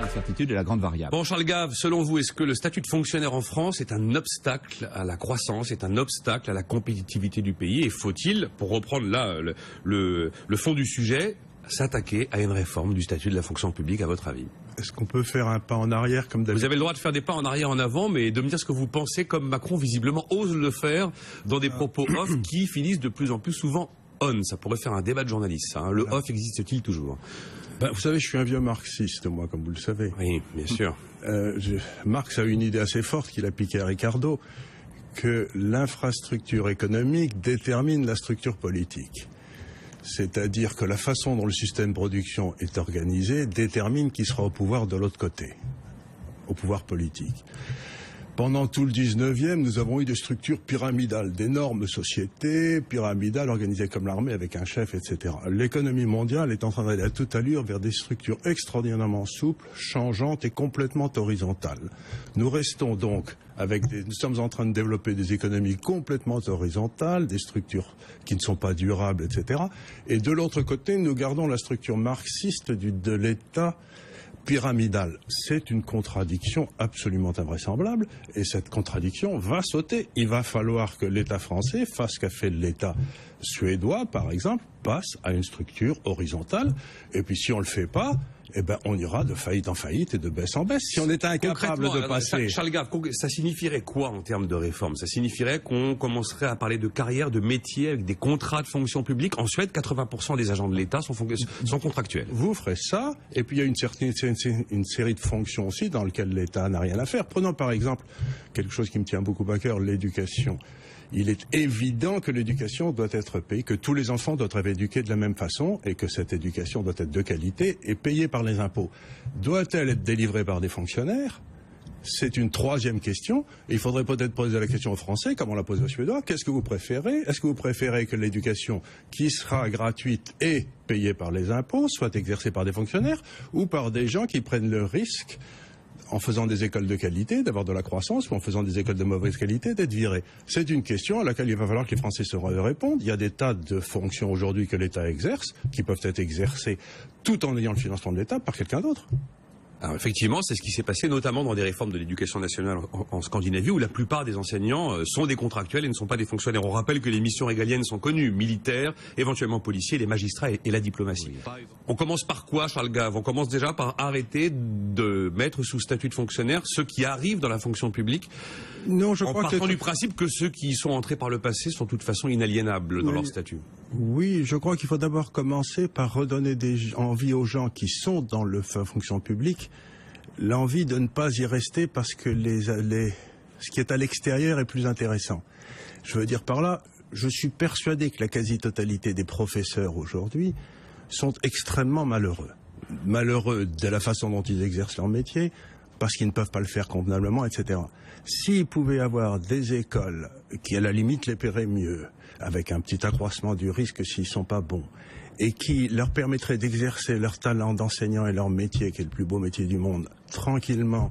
L'incertitude est la grande variable. Bon, Charles Gave, selon vous, est-ce que le statut de fonctionnaire en France est un obstacle à la croissance, est un obstacle à la compétitivité du pays? Et faut-il, pour reprendre là le fond du sujet, s'attaquer à une réforme du statut de la fonction publique, à votre avis? Est-ce qu'on peut faire un pas en arrière comme d'habitude? Vous avez le droit de faire des pas en arrière, en avant, mais de me dire ce que vous pensez, comme Macron visiblement ose le faire dans des propos off qui finissent de plus en plus souvent on. Ça pourrait faire un débat de journalistes, ça, hein. Le off existe-t-il toujours? Vous savez, je suis un vieux marxiste, moi, comme vous le savez. Oui, bien sûr. Marx a une idée assez forte qu'il a piquée à Ricardo, que l'infrastructure économique détermine la structure politique. C'est-à-dire que la façon dont le système de production est organisé détermine qui sera au pouvoir de l'autre côté, au pouvoir politique. Pendant tout le 19e, nous avons eu des structures pyramidales, d'énormes sociétés pyramidales organisées comme l'armée avec un chef, etc. L'économie mondiale est en train d'aller à toute allure vers des structures extraordinairement souples, changeantes et complètement horizontales. Nous restons donc nous sommes en train de développer des économies complètement horizontales, des structures qui ne sont pas durables, etc. Et de l'autre côté, nous gardons la structure marxiste de l'État pyramidal. C'est une contradiction absolument invraisemblable et cette contradiction va sauter. Il va falloir que l'État français fasse ce qu'a fait l'État suédois, par exemple, passe à une structure horizontale. Et puis si on ne le fait pas, on ira de faillite en faillite et de baisse en baisse. Si on est incapable de passer... Charles Gave, ça signifierait quoi en termes de réforme? Ça signifierait qu'on commencerait à parler de carrière, de métier, avec des contrats de fonction publique. En Suède, 80% des agents de l'État sont contractuels. Vous ferez ça, et puis il y a une série de fonctions aussi dans lesquelles l'État n'a rien à faire. Prenons par exemple quelque chose qui me tient beaucoup à cœur, l'éducation. Il est évident que l'éducation doit être payée, que tous les enfants doivent être éduqués de la même façon et que cette éducation doit être de qualité et payée par les impôts. Doit-elle être délivrée par des fonctionnaires? C'est une troisième question. Et il faudrait peut-être poser la question aux Français, comme on l'a posée aux Suédois. Qu'est-ce que vous préférez? Est-ce que vous préférez que l'éducation qui sera gratuite et payée par les impôts soit exercée par des fonctionnaires ou par des gens qui prennent le risque, en faisant des écoles de qualité, d'avoir de la croissance, ou en faisant des écoles de mauvaise qualité, d'être virés? C'est une question à laquelle il va falloir que les Français se répondent. Il y a des tas de fonctions aujourd'hui que l'État exerce, qui peuvent être exercées tout en ayant le financement de l'État par quelqu'un d'autre. Alors effectivement, c'est ce qui s'est passé notamment dans des réformes de l'éducation nationale en Scandinavie, où la plupart des enseignants sont des contractuels et ne sont pas des fonctionnaires. On rappelle que les missions régaliennes sont connues, militaires, éventuellement policiers, les magistrats et la diplomatie. On commence par quoi, Charles Gave? On commence déjà par arrêter de mettre sous statut de fonctionnaire ceux qui arrivent dans la fonction publique, non, je crois partant du principe que ceux qui y sont entrés par le passé sont de toute façon inaliénables dans leur statut. Oui, je crois qu'il faut d'abord commencer par redonner envie aux gens qui sont dans la fonction publique, l'envie de ne pas y rester parce que ce qui est à l'extérieur est plus intéressant. Je veux dire par là, je suis persuadé que la quasi-totalité des professeurs aujourd'hui sont extrêmement malheureux. Malheureux de la façon dont ils exercent leur métier, parce qu'ils ne peuvent pas le faire convenablement, etc. S'ils pouvaient avoir des écoles qui, à la limite, les paieraient mieux, avec un petit accroissement du risque s'ils ne sont pas bons, et qui leur permettraient d'exercer leur talent d'enseignant et leur métier, qui est le plus beau métier du monde, tranquillement,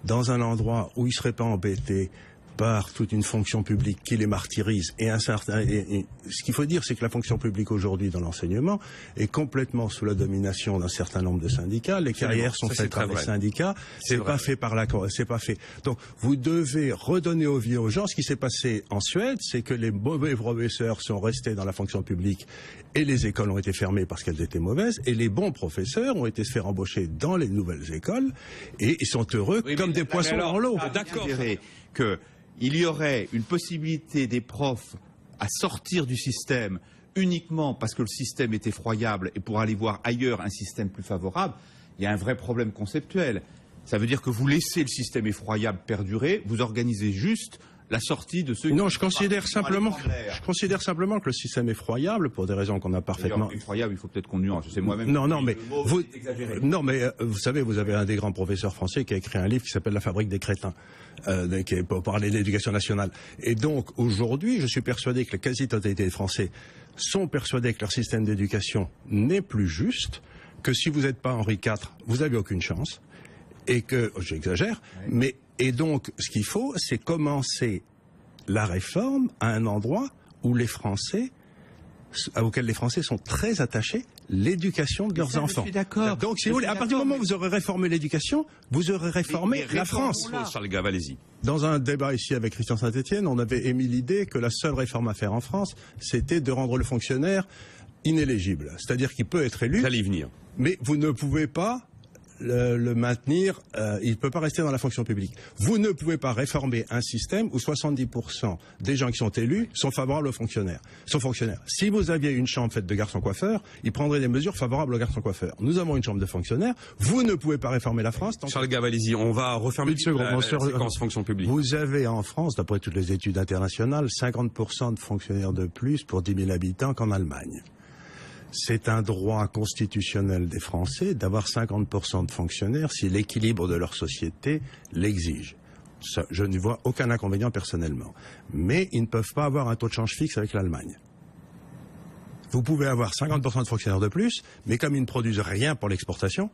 dans un endroit où ils ne seraient pas embêtés par toute une fonction publique qui les martyrise. Et ce qu'il faut dire, c'est que la fonction publique aujourd'hui dans l'enseignement est complètement sous la domination d'un certain nombre de syndicats. Les carrières sont faites par les syndicats. C'est pas fait par c'est pas fait. Donc, vous devez redonner vie aux gens. Ce qui s'est passé en Suède, c'est que les mauvais professeurs sont restés dans la fonction publique et les écoles ont été fermées parce qu'elles étaient mauvaises. Et les bons professeurs ont été se faire embaucher dans les nouvelles écoles et ils sont heureux comme des poissons dans l'eau. D'accord. Il y aurait une possibilité des profs à sortir du système uniquement parce que le système est effroyable et pour aller voir ailleurs un système plus favorable, il y a un vrai problème conceptuel. Ça veut dire que vous laissez le système effroyable perdurer, vous organisez juste la sortie de ceux qui... Non, je considère simplement que le système effroyable, pour des raisons qu'on a parfaitement... Effroyable, il faut peut-être qu'on nuance, c'est moi-même... Non, mais vous savez, vous avez un des grands professeurs français qui a écrit un livre qui s'appelle La fabrique des crétins, qui est pour parler de l'éducation nationale. Et donc, aujourd'hui, je suis persuadé que la quasi-totalité des Français sont persuadés que leur système d'éducation n'est plus juste, que si vous n'êtes pas Henri IV, vous n'avez aucune chance, et que, j'exagère, mais... Et donc, ce qu'il faut, c'est commencer la réforme à un endroit où les Français auquel les Français sont très attachés, l'éducation de leurs enfants. Je suis d'accord. Donc, si vous voulez, à partir du moment où vous aurez réformé l'éducation, vous aurez réformé la France. Charles Gave, allez-y. Dans un débat ici avec Christian Saint-Etienne, on avait émis l'idée que la seule réforme à faire en France, c'était de rendre le fonctionnaire inéligible. C'est-à-dire qu'il peut être élu, J'allais y venir. mais vous ne pouvez pas le maintenir, il ne peut pas rester dans la fonction publique. Vous ne pouvez pas réformer un système où 70% des gens qui sont élus sont favorables aux fonctionnaires. Si vous aviez une chambre faite de garçons coiffeurs, ils prendraient des mesures favorables aux garçons coiffeurs. Nous avons une chambre de fonctionnaires. Vous ne pouvez pas réformer la France. Charles Gave, allez-y. On va refermer la séquence fonction publique. Vous avez en France, d'après toutes les études internationales, 50% de fonctionnaires de plus pour 10 000 habitants qu'en Allemagne. C'est un droit constitutionnel des Français d'avoir 50% de fonctionnaires si l'équilibre de leur société l'exige. Je n'y vois aucun inconvénient personnellement. Mais ils ne peuvent pas avoir un taux de change fixe avec l'Allemagne. Vous pouvez avoir 50% de fonctionnaires de plus, mais comme ils ne produisent rien pour l'exportation,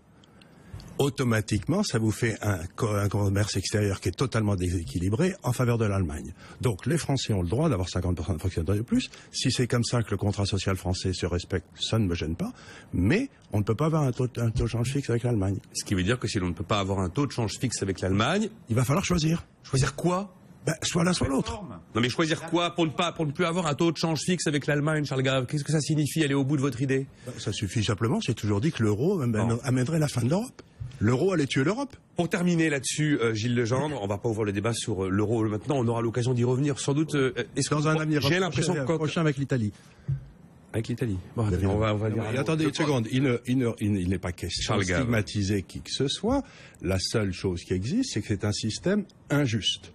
automatiquement, ça vous fait un commerce extérieur qui est totalement déséquilibré en faveur de l'Allemagne. Donc, les Français ont le droit d'avoir 50% de fonctionnaires de plus. Si c'est comme ça que le contrat social français se respecte, ça ne me gêne pas. Mais on ne peut pas avoir un taux de change fixe avec l'Allemagne. Ce qui veut dire que si l'on ne peut pas avoir un taux de change fixe avec l'Allemagne, il va falloir choisir. Choisir quoi? Soit l'un, soit l'autre. Non mais choisir quoi pour ne plus avoir un taux de change fixe avec l'Allemagne, Charles Gave? Qu'est-ce que ça signifie? Aller au bout de votre idée? Ça suffit simplement, j'ai toujours dit que l'euro amènerait la fin de l'Europe. L'euro allait tuer l'Europe. Pour terminer là-dessus, Gilles Legendre, on va pas ouvrir le débat sur l'euro maintenant, on aura l'occasion d'y revenir sans doute. Dans un avenir prochain avec l'Italie. Avec l'Italie. Bon, on va dire. Attendez une seconde, il n'est pas question de stigmatiser qui que ce soit. La seule chose qui existe, c'est que c'est un système injuste.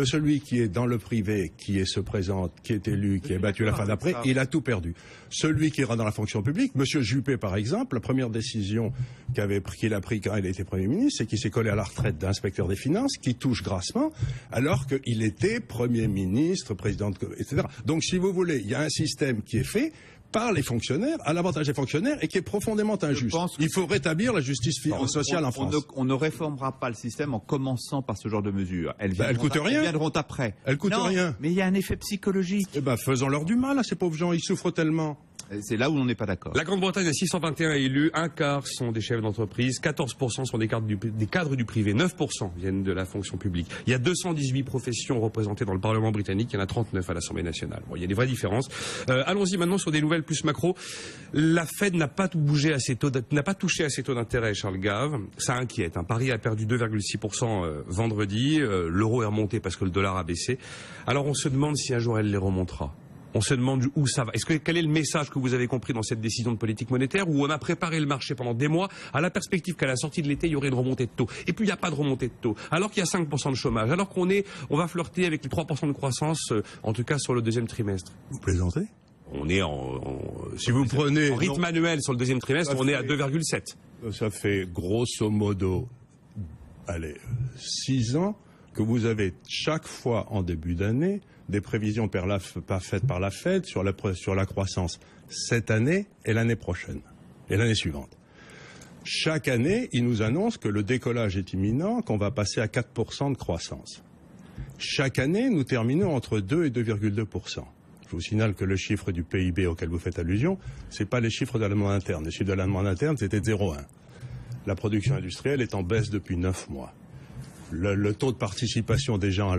Celui qui est dans le privé, qui se présente, qui est élu, qui est battu la fin d'après, il a tout perdu. Celui qui est dans la fonction publique, Monsieur Juppé par exemple, la première décision qu'il a pris quand il était Premier ministre, c'est qu'il s'est collé à la retraite d'inspecteur des finances, qui touche grassement, alors qu'il était Premier ministre, président, etc. Donc si vous voulez, il y a un système qui est fait par les fonctionnaires, à l'avantage des fonctionnaires, et qui est profondément injuste. Il faut rétablir la justice sociale en France. On ne réformera pas le système en commençant par ce genre de mesures. Elles coûtent rien. Elles viendront après. Elles coûtent rien. Mais il y a un effet psychologique. Faisons-leur du mal à ces pauvres gens, ils souffrent tellement. C'est là où on n'est pas d'accord. La Grande-Bretagne a 621 élus, un quart sont des chefs d'entreprise, 14% sont des cadres du privé, 9% viennent de la fonction publique. Il y a 218 professions représentées dans le Parlement britannique, il y en a 39 à l'Assemblée nationale. Bon, il y a des vraies différences. Allons-y maintenant sur des nouvelles plus macro. La Fed n'a pas touché à ses taux d'intérêt, Charles Gave. Ça inquiète. Paris a perdu 2,6% vendredi. L'euro est remonté parce que le dollar a baissé. Alors on se demande si un jour elle les remontera. On se demande où ça va. Quel est le message que vous avez compris dans cette décision de politique monétaire où on a préparé le marché pendant des mois à la perspective qu'à la sortie de l'été, il y aurait une remontée de taux. Et puis il n'y a pas de remontée de taux. Alors qu'il y a 5% de chômage. Alors qu'on va flirter avec les 3% de croissance, en tout cas sur le deuxième trimestre. Vous plaisantez? On est si vous prenez en rythme annuel sur le deuxième trimestre, on est à 2,7. Ça fait grosso modo, 6 ans que vous avez chaque fois en début d'année des prévisions faites par la Fed sur la croissance cette année et l'année prochaine et l'année suivante. Chaque année, ils nous annoncent que le décollage est imminent, qu'on va passer à 4% de croissance. Chaque année, nous terminons entre 2 et 2,2%. Je vous signale que le chiffre du PIB auquel vous faites allusion, c'est pas les chiffres de la demande interne. Les chiffres de la demande interne, c'était 0,1. La production industrielle est en baisse depuis 9 mois. Le taux de participation des gens à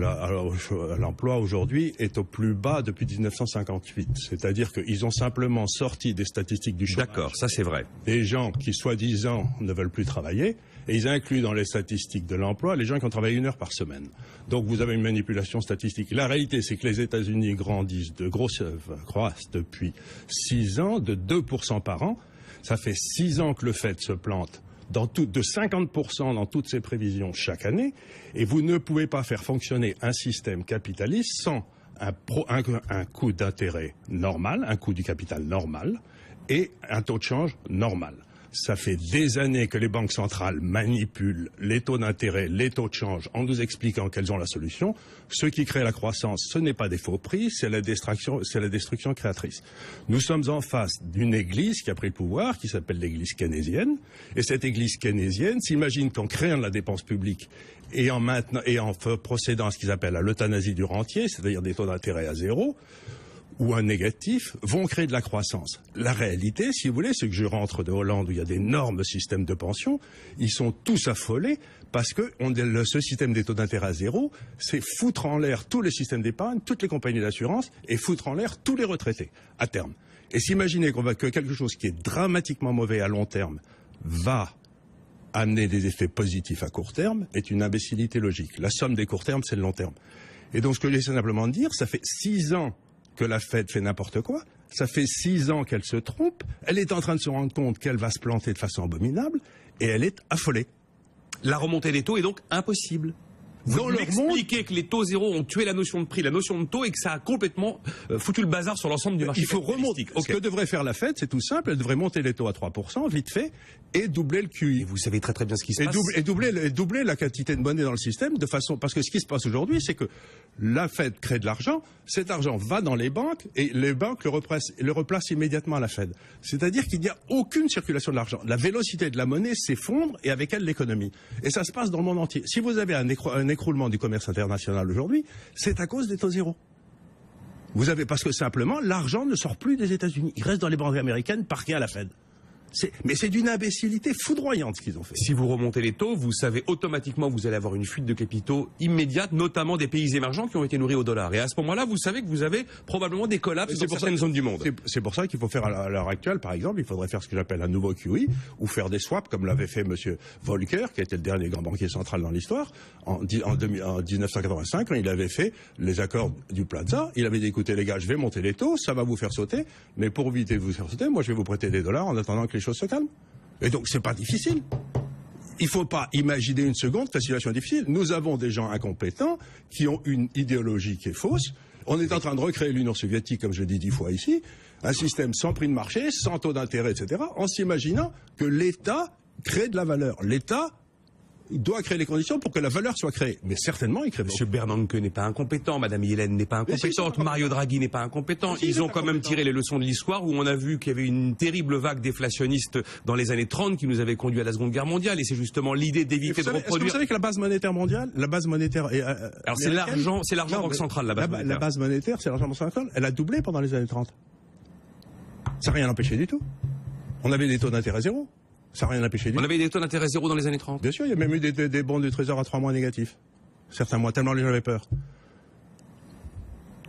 l'emploi aujourd'hui est au plus bas depuis 1958. C'est-à-dire qu'ils ont simplement sorti des statistiques du chômage. D'accord, ça c'est vrai. Des gens qui, soi-disant, ne veulent plus travailler, et ils incluent dans les statistiques de l'emploi les gens qui ont travaillé 1 heure par semaine. Donc vous avez une manipulation statistique. La réalité, c'est que les États-Unis croissent depuis 6 ans, de 2% par an. Ça fait 6 ans que le Fed se plante de 50% dans toutes ses prévisions chaque année, et vous ne pouvez pas faire fonctionner un système capitaliste sans un coût d'intérêt normal, un coût du capital normal, et un taux de change normal. Ça fait des années que les banques centrales manipulent les taux d'intérêt, les taux de change, en nous expliquant qu'elles ont la solution. Ce qui crée la croissance, ce n'est pas des faux prix, c'est la destruction créatrice. Nous sommes en face d'une église qui a pris le pouvoir, qui s'appelle l'église keynésienne. Et cette église keynésienne s'imagine qu'en créant de la dépense publique et en procédant à ce qu'ils appellent à l'euthanasie du rentier, c'est-à-dire des taux d'intérêt à 0, ou un négatif vont créer de la croissance. La réalité, si vous voulez, c'est que je rentre de Hollande où il y a d'énormes systèmes de pension. Ils sont tous affolés parce que ce système des taux d'intérêt à zéro, c'est foutre en l'air tous les systèmes d'épargne, toutes les compagnies d'assurance et foutre en l'air tous les retraités à terme. Et s'imaginer que quelque chose qui est dramatiquement mauvais à long terme va amener des effets positifs à court terme est une imbécilité logique. La somme des courts termes, c'est le long terme. Et donc ce que j'essaie simplement de dire, ça fait 6 ans que la Fed fait n'importe quoi, ça fait 6 ans qu'elle se trompe, elle est en train de se rendre compte qu'elle va se planter de façon abominable, et elle est affolée. La remontée des taux est donc impossible. Vous m'expliquez que les taux zéro ont tué la notion de prix, la notion de taux, et que ça a complètement foutu le bazar sur l'ensemble du marché. Il faut remonter. Okay. Ce que devrait faire la Fed, c'est tout simple, elle devrait monter les taux à 3%, vite fait, et doubler le QI. Et vous savez très très bien ce qui se passe. Et doubler la quantité de monnaie dans le système, de façon, parce que ce qui se passe aujourd'hui, c'est que la Fed crée de l'argent, cet argent va dans les banques, et les banques le replacent immédiatement à la Fed. C'est-à-dire qu'il n'y a aucune circulation de l'argent. La vélocité de la monnaie s'effondre, et avec elle l'économie. Et ça se passe dans le monde entier. Si vous avez un écroulement du commerce international aujourd'hui, c'est à cause des taux zéro. Vous avez, parce que simplement, l'argent ne sort plus des États-Unis. Il reste dans les banques américaines, parqué à la Fed. Mais c'est d'une imbécilité foudroyante ce qu'ils ont fait. Si vous remontez les taux, vous savez automatiquement que vous allez avoir une fuite de capitaux immédiate, notamment des pays émergents qui ont été nourris au dollar. Et à ce moment-là, vous savez que vous avez probablement des collapses dans certaines zones du monde. C'est pour ça qu'il faut faire à l'heure actuelle, par exemple, il faudrait faire ce que j'appelle un nouveau QE, ou faire des swaps, comme l'avait fait M. Volcker, qui était le dernier grand banquier central dans l'histoire, en 1985, quand il avait fait les accords du Plaza. Il avait dit, écoutez les gars, je vais monter les taux, ça va vous faire sauter, mais pour éviter de vous faire sauter, moi je vais vous prêter des dollars en attendant que les choses se calment. Et donc c'est pas difficile. Il faut pas imaginer une seconde que la situation est difficile. Nous avons des gens incompétents qui ont une idéologie qui est fausse. On est en train de recréer l'Union soviétique, comme je l'ai dit 10 fois ici, un système sans prix de marché, sans taux d'intérêt, etc., en s'imaginant que l'État crée de la valeur. L'État doit créer les conditions pour que la valeur soit créée. Mais certainement, il crée. Monsieur Bernanke n'est pas incompétent, Madame Yellen n'est pas incompétente, Mario Draghi n'est pas incompétent. Ils ont quand même tiré les leçons de l'histoire où on a vu qu'il y avait une terrible vague déflationniste dans les années 30 qui nous avait conduit à la Seconde Guerre mondiale. Et c'est justement l'idée d'éviter de reproduire. Est-ce que vous savez que la base monétaire mondiale, alors c'est l'argent banque centrale, la base monétaire. La base monétaire, c'est l'argent banque centrale. Elle a doublé pendant les années 30. Ça n'a rien empêché du tout. On avait des taux d'intérêt zéro. Ça n'a rien empêché du tout. On avait des taux d'intérêt zéro dans les années 30. Bien sûr, il y a même eu des bons du Trésor à 3 mois négatifs. Certains mois, tellement les gens avaient peur.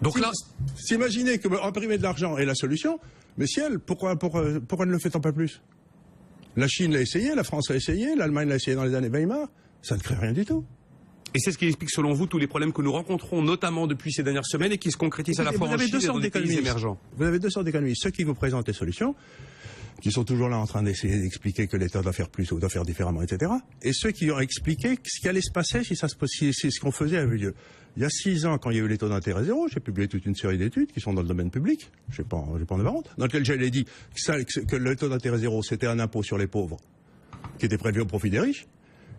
Donc là, s'imaginer que imprimer de l'argent est la solution, mais ciel, pourquoi ne le fait-on pas plus? La Chine l'a essayé, la France l'a essayé, l'Allemagne l'a essayé dans les années Weimar. Ça ne crée rien du tout. Et c'est ce qui explique, selon vous, tous les problèmes que nous rencontrons, notamment depuis ces dernières semaines, et qui se concrétisent à la fois en Chine et dans les pays émergents. Vous avez deux sortes d'économistes. Ceux qui vous présentent les solutions, qui sont toujours là en train d'essayer d'expliquer que l'État doit faire plus ou doit faire différemment, etc. Et ceux qui ont expliqué ce qui allait se passer si ce qu'on faisait avait lieu. Il y a 6 ans, quand il y a eu les taux d'intérêt zéro, j'ai publié toute une série d'études qui sont dans le domaine public, je n'ai pas en avoir honte, dans lesquelles j'avais dit que le taux d'intérêt zéro, c'était un impôt sur les pauvres, qui était prélevé au profit des riches,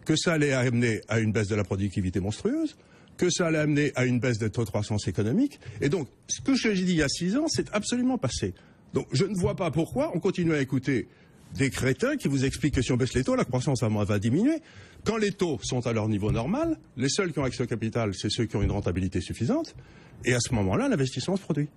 que ça allait amener à une baisse de la productivité monstrueuse, que ça allait amener à une baisse de taux de croissance économique. Et donc, ce que j'ai dit il y a 6 ans, c'est absolument passé. Donc je ne vois pas pourquoi on continue à écouter des crétins qui vous expliquent que si on baisse les taux, la croissance va diminuer. Quand les taux sont à leur niveau normal, les seuls qui ont accès au capital, c'est ceux qui ont une rentabilité suffisante. Et à ce moment-là, l'investissement se produit.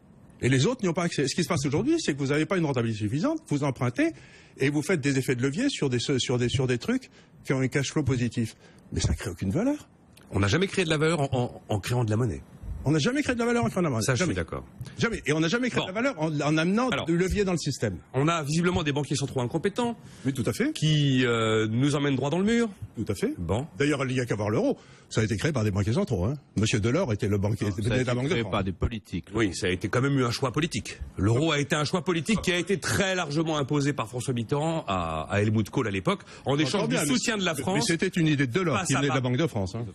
Et les autres n'y ont pas accès. Ce qui se passe aujourd'hui, c'est que vous n'avez pas une rentabilité suffisante, vous empruntez et vous faites des effets de levier sur des trucs qui ont un cash flow positif. Mais ça ne crée aucune valeur. On n'a jamais créé de la valeur en créant de la monnaie. On n'a jamais créé de la valeur en créant de la monnaie. Ça, je suis d'accord. Jamais. Et on n'a jamais créé de la valeur en amenant du levier dans le système. On a visiblement des banquiers centraux incompétents. Oui, tout à fait. Qui nous emmènent droit dans le mur. Tout à fait. Bon. D'ailleurs, il n'y a qu'à voir l'euro. Ça a été créé par des banquiers centraux. Hein. Monsieur Delors était le banquier de la Banque de France. Par des politiques. Oui, ça a été quand même eu un choix politique. L'euro a été un choix politique qui a été très largement imposé par François Mitterrand à Helmut Kohl à l'époque, en échange du soutien de la France. Mais c'était une idée de Delors qui venait de la Banque de France. Hein.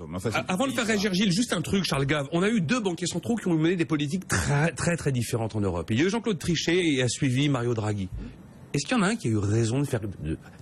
Avant de faire réagir Gilles, juste un truc, Charles Gave. On a eu 2 banquiers centraux qui ont mené des politiques très différentes en Europe. Il y a eu Jean-Claude Trichet et a suivi Mario Draghi. Est-ce qu'il y en a un qui a eu raison de faire,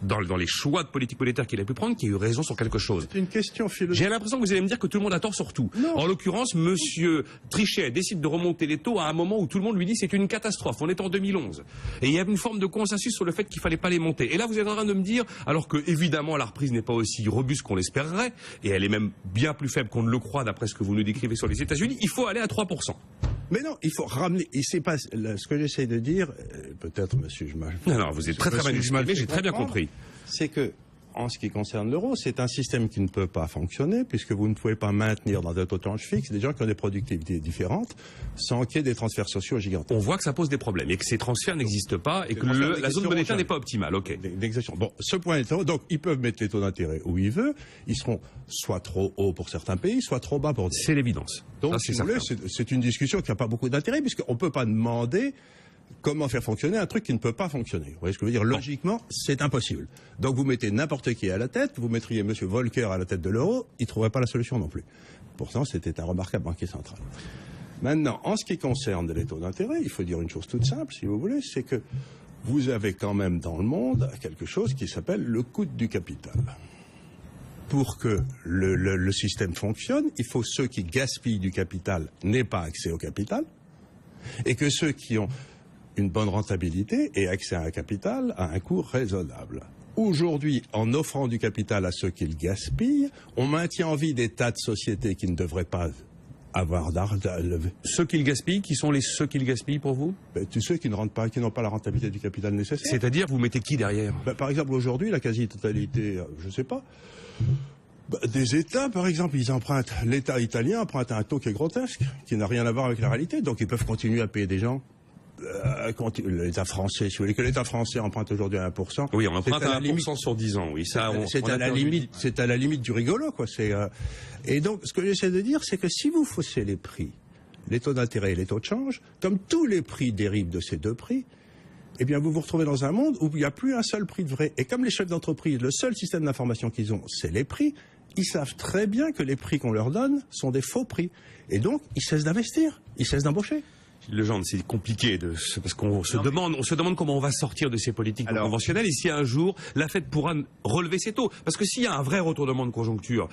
dans les choix de politique monétaire qu'il a pu prendre, qui a eu raison sur quelque chose? C'est une question philosophique. J'ai l'impression que vous allez me dire que tout le monde a tort sur tout. Non. En l'occurrence, monsieur Trichet décide de remonter les taux à un moment où tout le monde lui dit c'est une catastrophe. On est en 2011. Et il y a une forme de consensus sur le fait qu'il fallait pas les monter. Et là, vous êtes en train de me dire, alors que, évidemment, la reprise n'est pas aussi robuste qu'on l'espérerait, et elle est même bien plus faible qu'on ne le croit d'après ce que vous nous décrivez sur les États-Unis, il faut aller à 3%. Mais non, il faut ramener. Et c'est pas ce que j'essaie de dire. Peut-être, monsieur, Alors, vous êtes très bien exprimé, j'ai très bien compris. C'est que, en ce qui concerne l'euro, c'est un système qui ne peut pas fonctionner puisque vous ne pouvez pas maintenir dans un taux de change fixe des gens qui ont des productivités différentes sans qu'il y ait des transferts sociaux gigantesques. On voit que ça pose des problèmes et que ces transferts n'existent pas et que la zone monétaire n'est pas optimale. Ok. Bon, ce point est donc ils peuvent mettre les taux d'intérêt où ils veulent. Ils seront soit trop hauts pour certains pays, soit trop bas pour d'autres. C'est l'évidence. Donc, si vous voulez, c'est une discussion qui n'a pas beaucoup d'intérêt puisqu'on ne peut pas demander comment faire fonctionner un truc qui ne peut pas fonctionner. Vous voyez ce que je veux dire? Logiquement, c'est impossible. Donc vous mettez n'importe qui à la tête, vous mettriez M. Volcker à la tête de l'euro, il ne trouverait pas la solution non plus. Pourtant, c'était un remarquable banquier central. Maintenant, en ce qui concerne les taux d'intérêt, il faut dire une chose toute simple, si vous voulez, c'est que vous avez quand même dans le monde quelque chose qui s'appelle le coût du capital. Pour que le système fonctionne, il faut ceux qui gaspillent du capital n'aient pas accès au capital, et que ceux qui ont une bonne rentabilité et accès à un capital à un coût raisonnable. Aujourd'hui, en offrant du capital à ceux qui le gaspillent, on maintient en vie des tas de sociétés qui ne devraient pas avoir d'argent. Ceux qui le gaspillent, qui sont ceux qui le gaspillent pour vous? Tous ceux qui n'ont pas la rentabilité du capital nécessaire. C'est-à-dire, vous mettez qui derrière? Par exemple, aujourd'hui, la quasi-totalité, je ne sais pas, des États, par exemple, l'État italien emprunte à un taux qui est grotesque, qui n'a rien à voir avec la réalité, donc ils peuvent continuer à payer des gens. L'État français, si vous voulez que l'État français emprunte aujourd'hui à 1%. Oui, on emprunte à 1% sur 10 ans, oui. Ça, c'est à la limite du rigolo, quoi. Et donc, ce que j'essaie de dire, c'est que si vous faussez les prix, les taux d'intérêt et les taux de change, comme tous les prix dérivent de ces deux prix, eh bien, vous vous retrouvez dans un monde où il n'y a plus un seul prix de vrai. Et comme les chefs d'entreprise, le seul système d'information qu'ils ont, c'est les prix, ils savent très bien que les prix qu'on leur donne sont des faux prix. Et donc, ils cessent d'investir, ils cessent d'embaucher. Legendre, c'est compliqué parce qu'on se demande comment on va sortir de ces politiques conventionnelles et si un jour la Fed pourra relever ses taux. Parce que s'il y a un vrai retournement de conjoncture,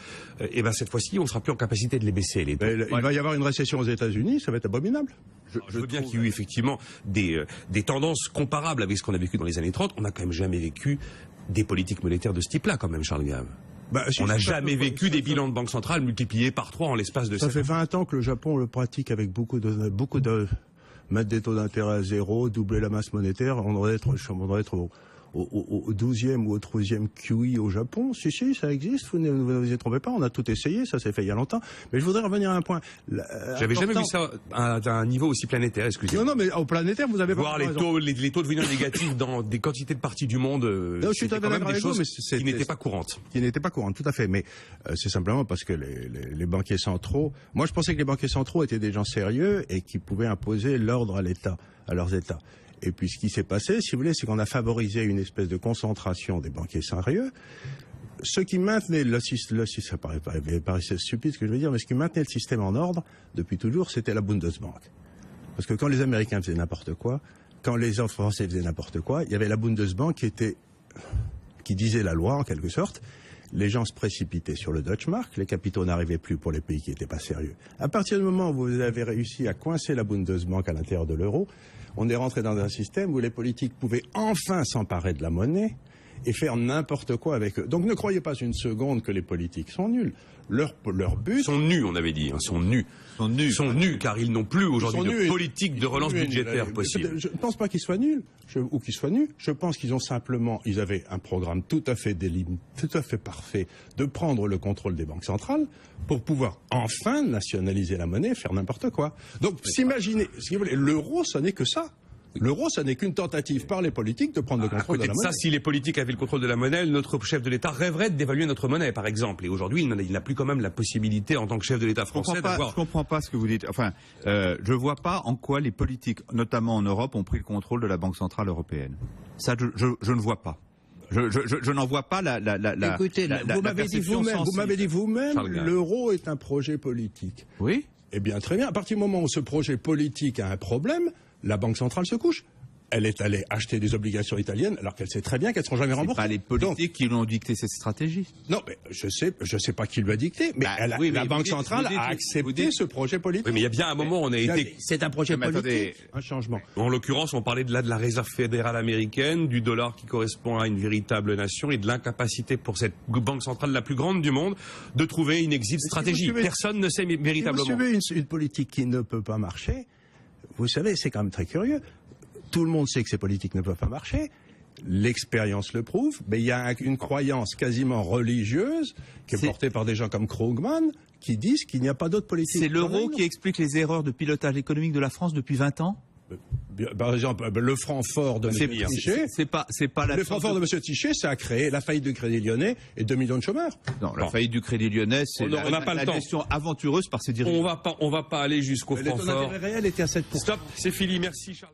et ben cette fois-ci, on sera plus en capacité de les baisser les taux. Il va y avoir une récession aux États-Unis, ça va être abominable. Je veux bien qu'il y ait eu effectivement des tendances comparables avec ce qu'on a vécu dans les années 30. On n'a quand même jamais vécu des politiques monétaires de ce type-là, quand même, Charles Gave. On n'a jamais vécu des bilans de banque centrale multipliés par 3 en l'espace de 7 ans. Ça fait 20 ans que le Japon le pratique avec beaucoup de mettre des taux d'intérêt à zéro, doubler la masse monétaire. On devrait être au 12e ou au 13e QE au Japon. Si, ça existe, vous ne vous y trompez pas, on a tout essayé, ça s'est fait il y a longtemps. Mais je voudrais revenir à un point. J'avais jamais vu ça à un niveau aussi planétaire, excusez-moi. Non, mais au planétaire, vous avez pas voir les taux devenir négatifs dans des quantités de parties du monde, c'était quand même des choses qui n'étaient pas courantes. Qui n'étaient pas courantes, tout à fait. Mais c'est simplement parce que les banquiers centraux... Moi, je pensais que les banquiers centraux étaient des gens sérieux et qui pouvaient imposer l'ordre à leurs États. Et puis ce qui s'est passé, si vous voulez, c'est qu'on a favorisé une espèce de concentration des banquiers sérieux. Ce qui maintenait ça paraît stupide ce que je veux dire, mais ce qui maintenait le système en ordre depuis toujours, c'était la Bundesbank. Parce que quand les Américains faisaient n'importe quoi, quand les Français faisaient n'importe quoi, il y avait la Bundesbank qui disait la loi en quelque sorte. Les gens se précipitaient sur le Deutschmark, les capitaux n'arrivaient plus pour les pays qui n'étaient pas sérieux. À partir du moment où vous avez réussi à coincer la Bundesbank à l'intérieur de l'euro, on est rentré dans un système où les politiques pouvaient enfin s'emparer de la monnaie et faire n'importe quoi avec eux. Donc ne croyez pas une seconde que les politiques sont nuls. Leur but... Ils sont nus, on avait dit. Ils sont nus. Ils sont nus, car ils n'ont plus aujourd'hui de politique de relance budgétaire possible. Je ne pense pas qu'ils soient nuls, ou qu'ils soient nus. Je pense qu'ils avaient un programme tout à fait parfait de prendre le contrôle des banques centrales pour pouvoir enfin nationaliser la monnaie et faire n'importe quoi. Donc, s'imaginer, si vous voulez, l'euro, ça n'est que ça. L'euro, ça n'est qu'une tentative par les politiques de prendre le contrôle de la monnaie. Ça, si les politiques avaient le contrôle de la monnaie, notre chef de l'État rêverait de dévaluer notre monnaie, par exemple. Et aujourd'hui, il n'a plus quand même la possibilité, en tant que chef de l'État français, d'avoir... Je comprends pas ce que vous dites. Enfin, je vois pas en quoi les politiques, notamment en Europe, ont pris le contrôle de la Banque Centrale Européenne. Ça, je ne vois pas. Je n'en vois pas la Écoutez, vous m'avez dit vous-même, l'euro est un projet politique. Oui. Eh bien, très bien. À partir du moment où ce projet politique a un problème, la Banque centrale se couche. Elle est allée acheter des obligations italiennes alors qu'elle sait très bien qu'elles ne seront jamais remboursées. C'est pas les politiques qui lui ont dicté cette stratégie. Non, mais je sais pas qui lui a dicté, mais la Banque centrale a accepté ce projet politique. Oui, mais il y a bien un moment où on a été... C'est un projet politique, un changement. En l'occurrence, on parlait de la Réserve fédérale américaine, du dollar qui correspond à une véritable nation et de l'incapacité pour cette banque centrale la plus grande du monde de trouver une exit stratégie. Personne ne sait véritablement. Si vous suivez une politique qui ne peut pas marcher, vous savez, c'est quand même très curieux. Tout le monde sait que ces politiques ne peuvent pas marcher. L'expérience le prouve, mais il y a une croyance quasiment religieuse qui est portée par des gens comme Krugman qui disent qu'il n'y a pas d'autre politique. C'est l'euro qui explique les erreurs de pilotage économique de la France depuis 20 ans? Par exemple, le franc fort de M. Trichet. C'est pas la le franc fort de M. Trichet, ça a créé la faillite du Crédit Lyonnais et 2 millions de chômeurs. Non, la faillite du Crédit Lyonnais, c'est la gestion aventureuse par ses dirigeants. On va pas aller jusqu'au franc fort. Le taux d'intérêt réel était à 7%. Stop, c'est fini, merci Charles.